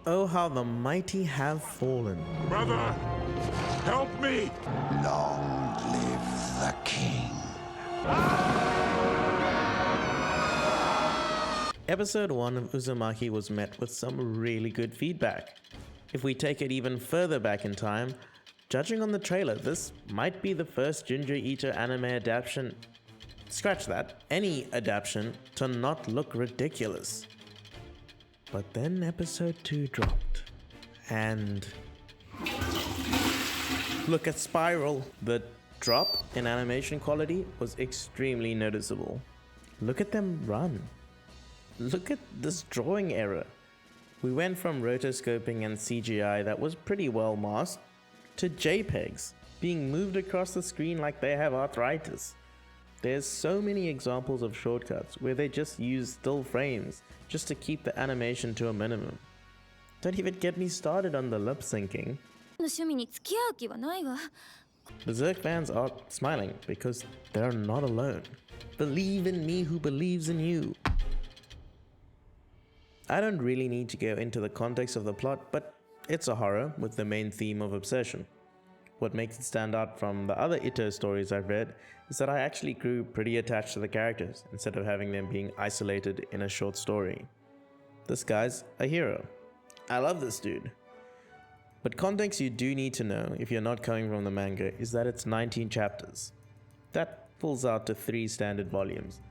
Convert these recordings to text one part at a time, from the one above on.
Oh, how the mighty have fallen. Brother, help me! Long live the king. Episode 1 of Uzumaki was met with some really good feedback. If we take it even further back in time, judging on the trailer, this might be the first Ginger Eater anime adaptation, scratch that, any adaptation, to not look ridiculous. But then episode 2 dropped, and look at Spiral. The drop in animation quality was extremely noticeable. Look at them run. Look at this drawing error. We went from rotoscoping and CGI that was pretty well masked to JPEGs being moved across the screen like they have arthritis. There's so many examples of shortcuts where they just use still frames just to keep the animation to a minimum. Don't even get me started on the lip syncing. Berserk fans are smiling because they're not alone. Believe in me who believes in you. I don't really need to go into the context of the plot, but it's a horror with the main theme of obsession. What makes it stand out from the other Ito stories I've read is that I actually grew pretty attached to the characters instead of having them being isolated in a short story. This guy's a hero. I love this dude. But context you do need to know if you're not coming from the manga is that it's 19 chapters. That pulls out to 3 standard volumes.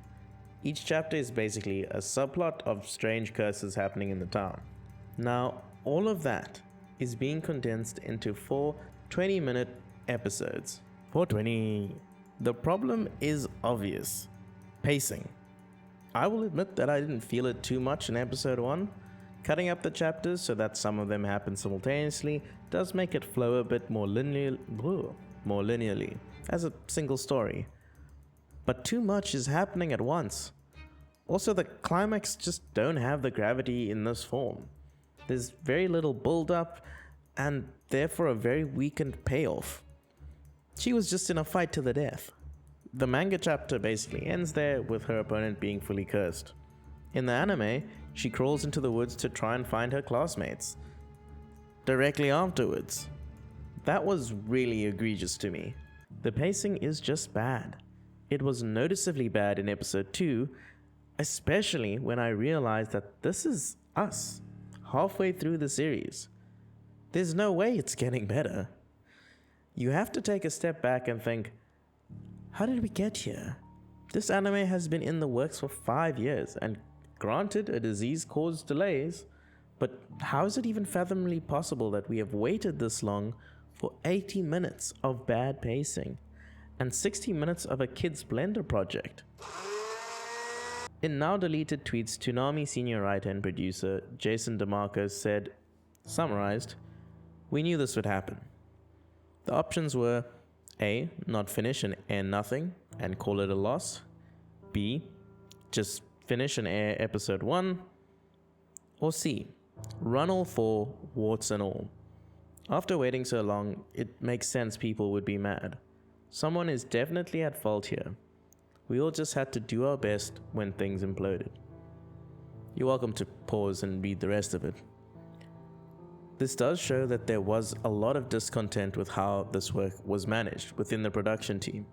Each chapter is basically a subplot of strange curses happening in the town. Now, all of that is being condensed into 4 20-minute episodes. 420. The problem is obvious. Pacing. I will admit that I didn't feel it too much in episode 1. Cutting up the chapters so that some of them happen simultaneously does make it flow a bit more linearly as a single story. But too much is happening at once. Also, the climax just don't have the gravity in this form. There's very little build up and therefore a very weakened payoff. She was just in a fight to the death. The manga chapter basically ends there with her opponent being fully cursed. In the anime, she crawls into the woods to try and find her classmates directly afterwards. That was really egregious to me. The pacing is just bad. It was noticeably bad in episode 2, especially when I realized that this is us, halfway through the series. There's no way it's getting better. You have to take a step back and think, how did we get here? This anime has been in the works for 5 years, and granted, a disease caused delays, but how is it even fathomably possible that we have waited this long for 80 minutes of bad pacing and 60 minutes of a kid's Blender project? In now deleted tweets, Toonami senior writer and producer Jason DeMarco said, summarized, we knew this would happen. The options were A. Not finish and air nothing and call it a loss. B. Just finish and air episode 1. Or C. Run all 4, warts and all. After waiting so long, it makes sense people would be mad. Someone is definitely at fault here. We all just had to do our best when things imploded. You're welcome to pause and read the rest of it. This does show that there was a lot of discontent with how this work was managed within the production team.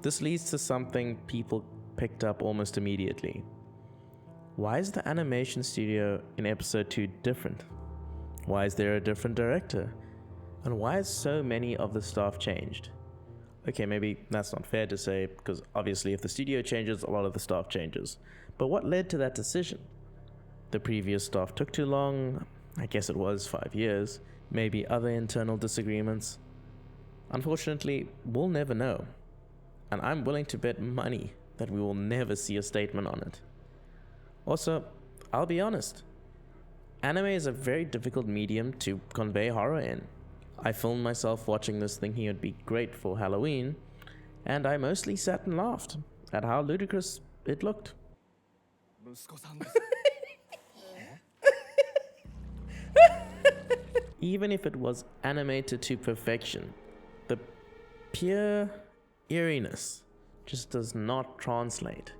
This leads to something people picked up almost immediately. Why is the animation studio in episode 2 different? Why is there a different director? And why is so many of the staff changed? Okay, maybe that's not fair to say, because obviously if the studio changes, a lot of the staff changes. But what led to that decision? The previous staff took too long. I guess it was 5 years. Maybe other internal disagreements. Unfortunately, we'll never know. And I'm willing to bet money that we will never see a statement on it. Also, I'll be honest. Anime is a very difficult medium to convey horror in. I filmed myself watching this thinking it'd be great for Halloween, and I mostly sat and laughed at how ludicrous it looked. Even if it was animated to perfection, the pure eeriness just does not translate.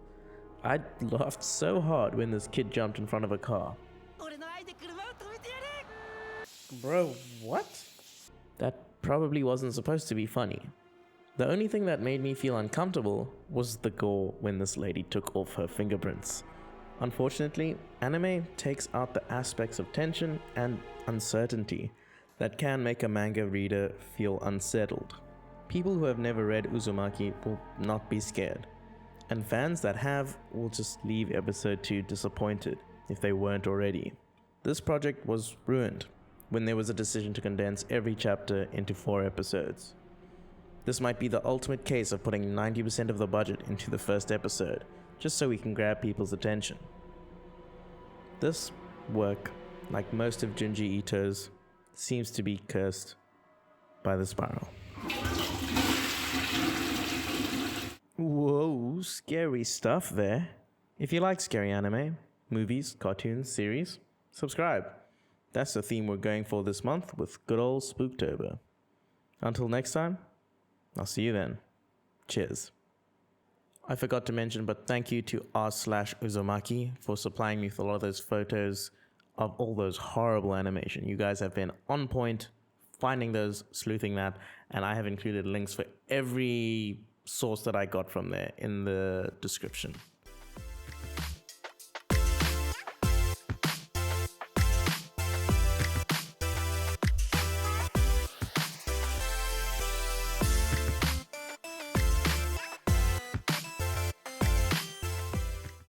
I laughed so hard when this kid jumped in front of a car. Bro, what? That probably wasn't supposed to be funny. The only thing that made me feel uncomfortable was the gore when this lady took off her fingerprints. Unfortunately, anime takes out the aspects of tension and uncertainty that can make a manga reader feel unsettled. People who have never read Uzumaki will not be scared, and fans that have will just leave episode 2 disappointed if they weren't already. This project was ruined when there was a decision to condense every chapter into 4 episodes. This might be the ultimate case of putting 90% of the budget into the first episode, just so we can grab people's attention. This work, like most of Junji Ito's, seems to be cursed by the spiral. Whoa, scary stuff there. If you like scary anime, movies, cartoons, series, subscribe. That's the theme we're going for this month with good old Spooktober. Until next time, I'll see you then. Cheers. I forgot to mention, but thank you to r/Uzumaki for supplying me with a lot of those photos of all those horrible animation. You guys have been on point, finding those, sleuthing that, and I have included links for every source that I got from there in the description.